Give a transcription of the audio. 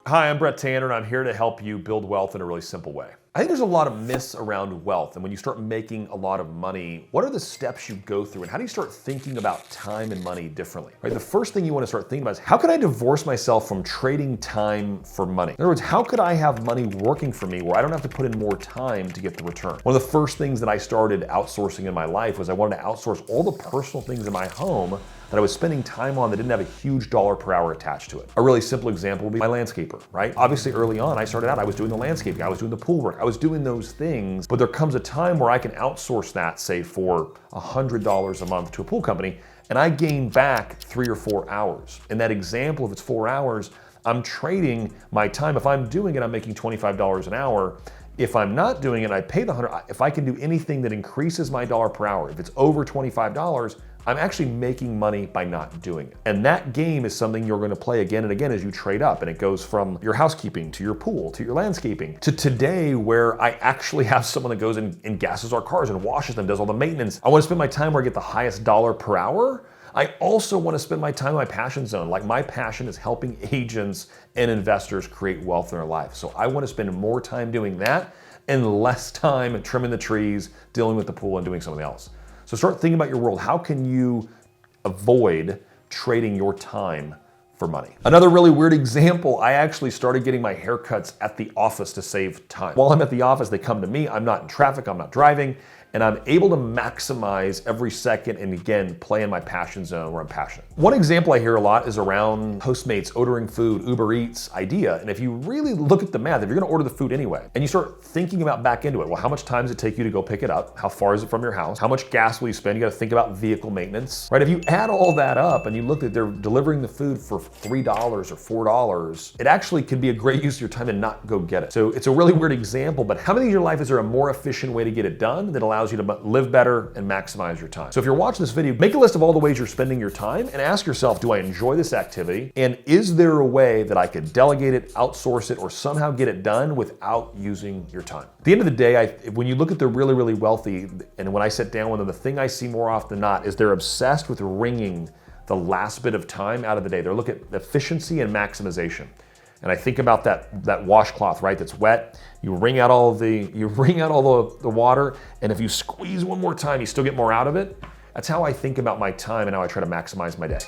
Hi, I'm Brett Tanner, and I'm here to help you build wealth in a really simple way. I think there's a lot of myths around wealth, and when you start making a lot of money, what are the steps you go through, and how do you start thinking about time and money differently? Right? The first thing you want to start thinking about is, how can I divorce myself from trading time for money? In other words, how could I have money working for me where I don't have to put in more time to get the return? One of the first things that I started outsourcing in my life was I wanted to outsource all the personal things in my home that I was spending time on that didn't have a huge dollar per hour attached to it. A really simple example would be my landscaper, right? Obviously early on, I started out, I was doing the landscaping, I was doing the pool work, I was doing those things, but there comes a time where I can outsource that, say for $100 a month to a pool company, and I gain back 3 or 4 hours. In that example, if it's 4 hours, I'm trading my time. If I'm doing it, I'm making $25 an hour. If I'm not doing it, I pay the 100. If I can do anything that increases my dollar per hour, if it's over $25, I'm actually making money by not doing it. And that game is something you're going to play again and again as you trade up. And it goes from your housekeeping to your pool to your landscaping to today, where I actually have someone that goes and gasses our cars and washes them, does all the maintenance. I want to spend my time where I get the highest dollar per hour. I also want to spend my time in my passion zone. Like, my passion is helping agents and investors create wealth in their life. So I want to spend more time doing that and less time trimming the trees, dealing with the pool, and doing something else. So start thinking about your world. How can you avoid trading your time for money? Another really weird example, I actually started getting my haircuts at the office to save time. While I'm at the office, they come to me. I'm not in traffic, I'm not driving, and I'm able to maximize every second and, again, play in my passion zone where I'm passionate. One example I hear a lot is around Postmates, ordering food, Uber Eats idea. And if you really look at the math, if you're gonna order the food anyway, and you start thinking about back into it, well, how much time does it take you to go pick it up? How far is it from your house? How much gas will you spend? You gotta think about vehicle maintenance, right? If you add all that up and you look at they're delivering the food for $3 or $4, it actually could be a great use of your time and not go get it. So it's a really weird example, but how many of your life is there a more efficient way to get it done that allows you to live better and maximize your time? So if you're watching this video, make a list of all the ways you're spending your time and ask yourself, do I enjoy this activity? And is there a way that I could delegate it, outsource it, or somehow get it done without using your time? At the end of the day, when you look at the really, really wealthy, and when I sit down with them, the thing I see more often than not is they're obsessed with wringing the last bit of time out of the day. They're looking at efficiency and maximization. And I think about that washcloth, right, that's wet. You wring out all the water, and if you squeeze one more time, you still get more out of it. That's how I think about my time and how I try to maximize my day.